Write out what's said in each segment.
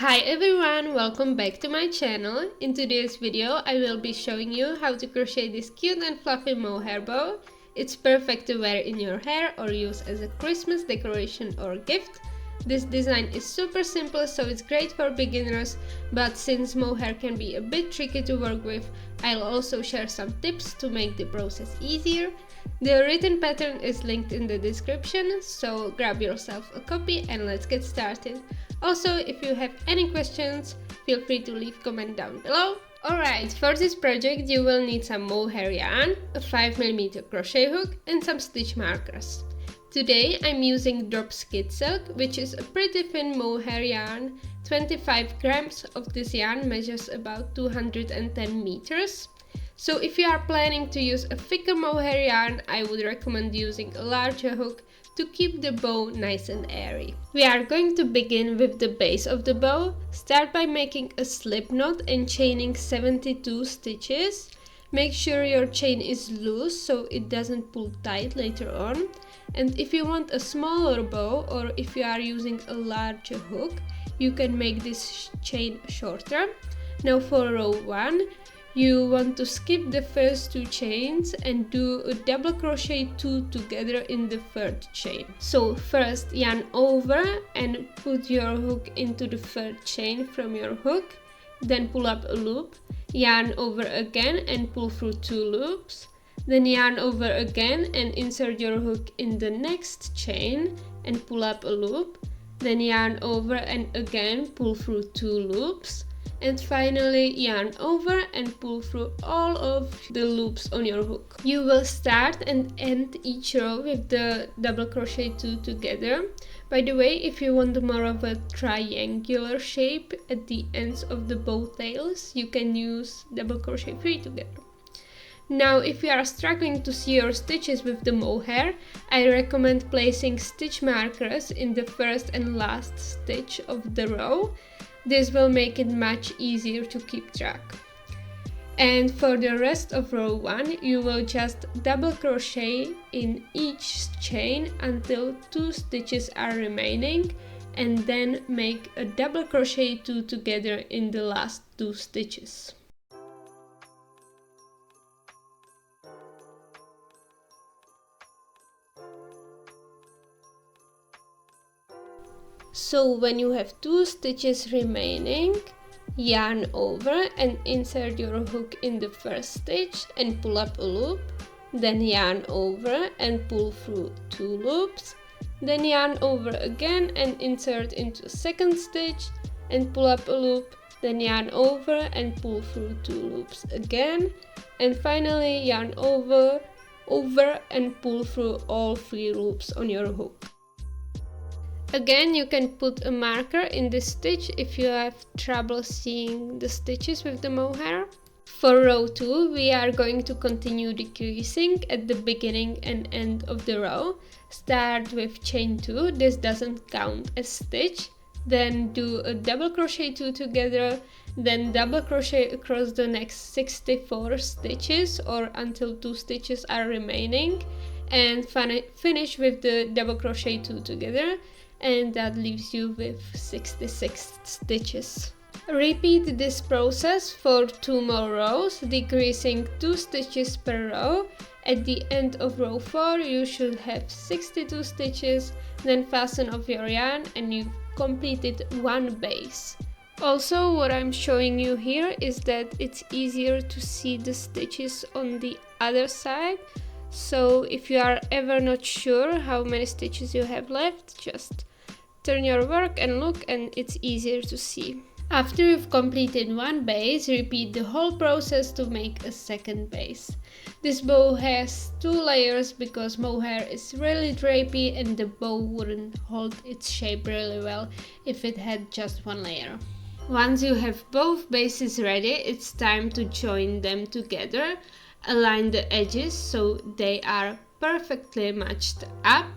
Hi everyone, welcome back to my channel. In today's video I will be showing you how to crochet this cute and fluffy mohair bow. It's perfect to wear in your hair or use as a Christmas decoration or gift. This design is super simple, so it's great for beginners, but since mohair can be a bit tricky to work with, I'll also share some tips to make the process easier. The written pattern is linked in the description, so grab yourself a copy and let's get started. Also, if you have any questions, feel free to leave a comment down below. Alright, for this project you will need some mohair yarn, a 5mm crochet hook and some stitch markers. Today I'm using drop skid silk, which is a pretty thin mohair yarn. 25 grams of this yarn measures about 210 meters. So if you are planning to use a thicker mohair yarn, I would recommend using a larger hook to keep the bow nice and airy. We are going to begin with the base of the bow. Start by making a slip knot and chaining 72 stitches. Make sure your chain is loose so it doesn't pull tight later on. And if you want a smaller bow, or if you are using a larger hook, you can make this chain shorter. Now for row 1, you want to skip the first 2 chains and do a double crochet 2 together in the third chain. So first yarn over and put your hook into the third chain from your hook, then pull up a loop, yarn over again and pull through 2 loops, then yarn over again and insert your hook in the next chain and pull up a loop, then yarn over and again pull through 2 loops, and finally yarn over and pull through all of the loops on your hook. You will start and end each row with the double crochet 2 together. By the way, if you want more of a triangular shape at the ends of the bow tails, you can use double crochet 3 together. Now, if you are struggling to see your stitches with the mohair, I recommend placing stitch markers in the first and last stitch of the row. This will make it much easier to keep track. And for the rest of row 1, you will just double crochet in each chain until 2 stitches are remaining, and then make a double crochet 2 together in the last 2 stitches. So when you have 2 stitches remaining, yarn over and insert your hook in the first stitch and pull up a loop, then yarn over and pull through 2 loops, then yarn over again and insert into second stitch and pull up a loop, then yarn over and pull through 2 loops again, and finally yarn over and pull through all 3 loops on your hook. Again, you can put a marker in this stitch if you have trouble seeing the stitches with the mohair. For row 2, we are going to continue decreasing at the beginning and end of the row. Start with chain 2, this doesn't count as stitch. Then do a double crochet 2 together, then double crochet across the next 64 stitches or until 2 stitches are remaining, and finish with the double crochet 2 together. And that leaves you with 66 stitches. Repeat this process for 2 more rows, decreasing 2 stitches per row. At the end of row 4 you should have 62 stitches, then fasten off your yarn and you've completed 1 base. Also, what I'm showing you here is that it's easier to see the stitches on the other side. So if you are ever not sure how many stitches you have left, just turn your work and look, and it's easier to see. After you've completed 1 base, repeat the whole process to make a second base. This bow has 2 layers because mohair is really drapey and the bow wouldn't hold its shape really well if it had just 1 layer. Once you have both bases ready, it's time to join them together. Align the edges so they are perfectly matched up,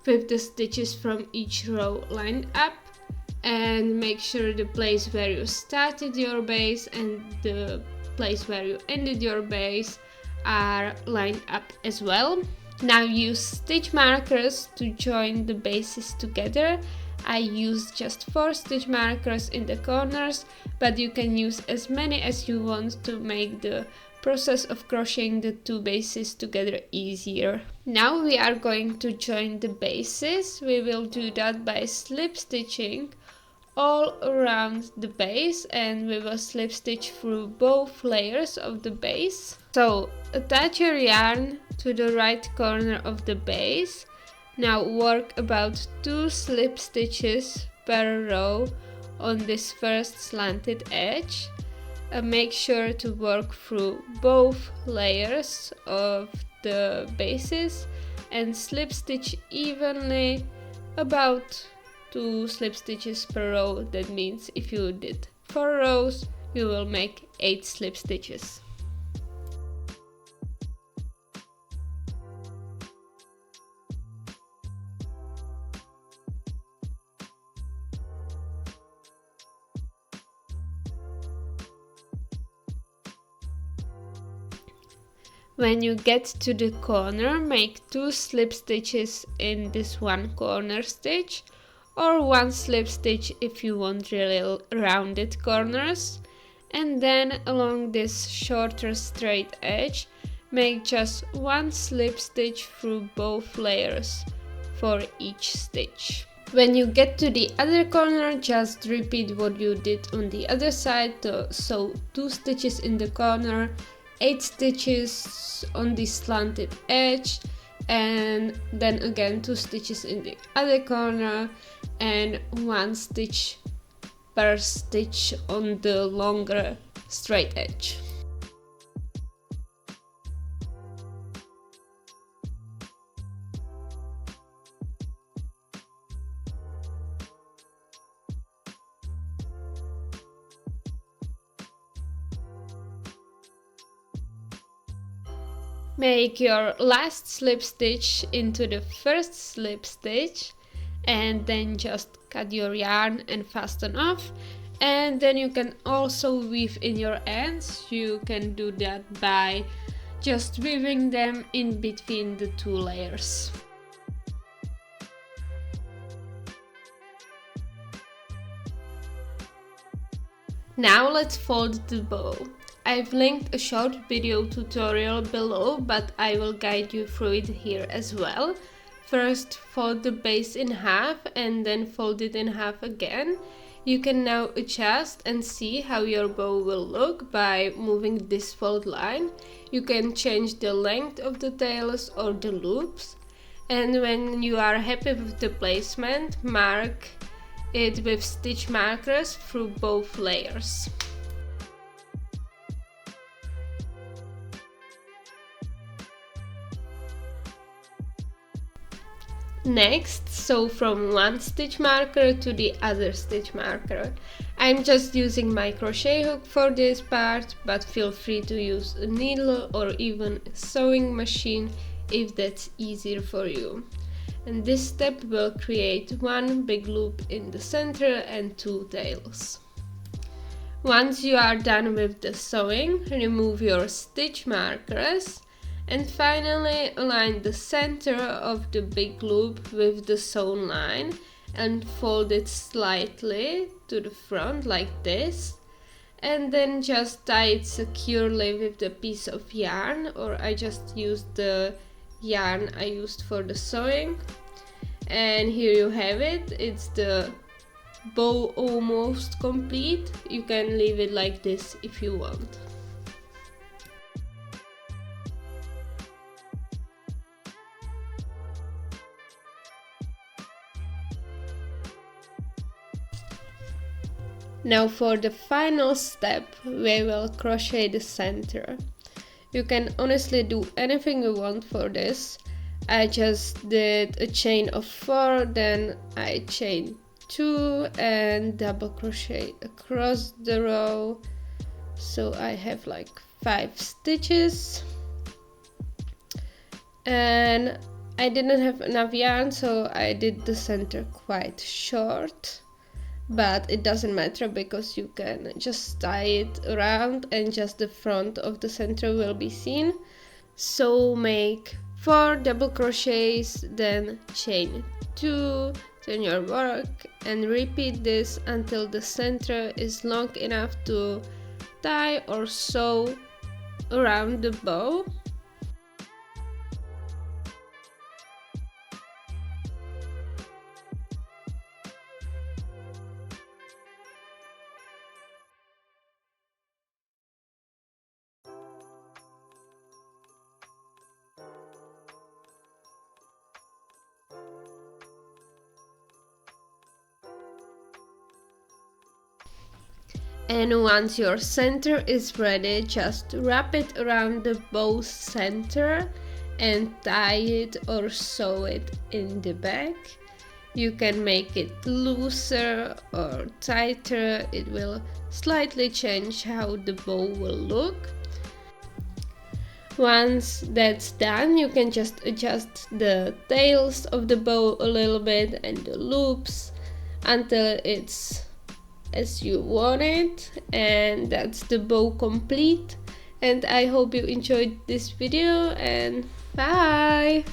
with the stitches from each row lined up, and make sure the place where you started your base and the place where you ended your base are lined up as well. Now use stitch markers to join the bases together. I used just 4 stitch markers in the corners, but you can use as many as you want to make the process of crocheting the 2 bases together easier. Now we are going to join the bases. We will do that by slip stitching all around the base, and we will slip stitch through both layers of the base. So attach your yarn to the right corner of the base. Now work about 2 slip stitches per row on this first slanted edge. Make sure to work through both layers of the bases and slip stitch evenly, about 2 slip stitches per row. That means if you did 4 rows, you will make 8 slip stitches. When you get to the corner, make 2 slip stitches in this one corner stitch, or 1 slip stitch if you want really rounded corners, and then along this shorter straight edge, make just 1 slip stitch through both layers for each stitch. When you get to the other corner, just repeat what you did on the other side, so 2 stitches in the corner, 8 stitches on the slanted edge, and then again 2 stitches in the other corner and 1 stitch per stitch on the longer straight edge. Make your last slip stitch into the first slip stitch, and then just cut your yarn and fasten off. And then you can also weave in your ends. You can do that by just weaving them in between the 2 layers. Now let's fold the bow. I've linked a short video tutorial below, but I will guide you through it here as well. First, fold the base in half and then fold it in half again. You can now adjust and see how your bow will look by moving this fold line. You can change the length of the tails or the loops. And when you are happy with the placement, mark it with stitch markers through both layers. Next, sew from one stitch marker to the other stitch marker. I'm just using my crochet hook for this part, but feel free to use a needle or even a sewing machine if that's easier for you. And this step will create one big loop in the center and 2 tails. Once you are done with the sewing, remove your stitch markers. And finally, align the center of the big loop with the sewn line and fold it slightly to the front like this. And then just tie it securely with the piece of yarn, or I just used the yarn I used for the sewing. And here you have it. It's the bow almost complete. You can leave it like this if you want. Now for the final step, we will crochet the center. You can honestly do anything you want for this. I just did a chain of 4, then I chained 2 and double crochet across the row. So I have like 5 stitches. And I didn't have enough yarn, so I did the center quite short. But it doesn't matter because you can just tie it around and just the front of the center will be seen. So make 4 double crochets, then chain 2, turn your work, and repeat this until the center is long enough to tie or sew around the bow. And once your center is ready, just wrap it around the bow center and tie it or sew it in the back. You can make it looser or tighter. It will slightly change how the bow will look. Once that's done, you can just adjust the tails of the bow a little bit and the loops until it's as you want it, and that's the bow complete. And I hope you enjoyed this video, and bye!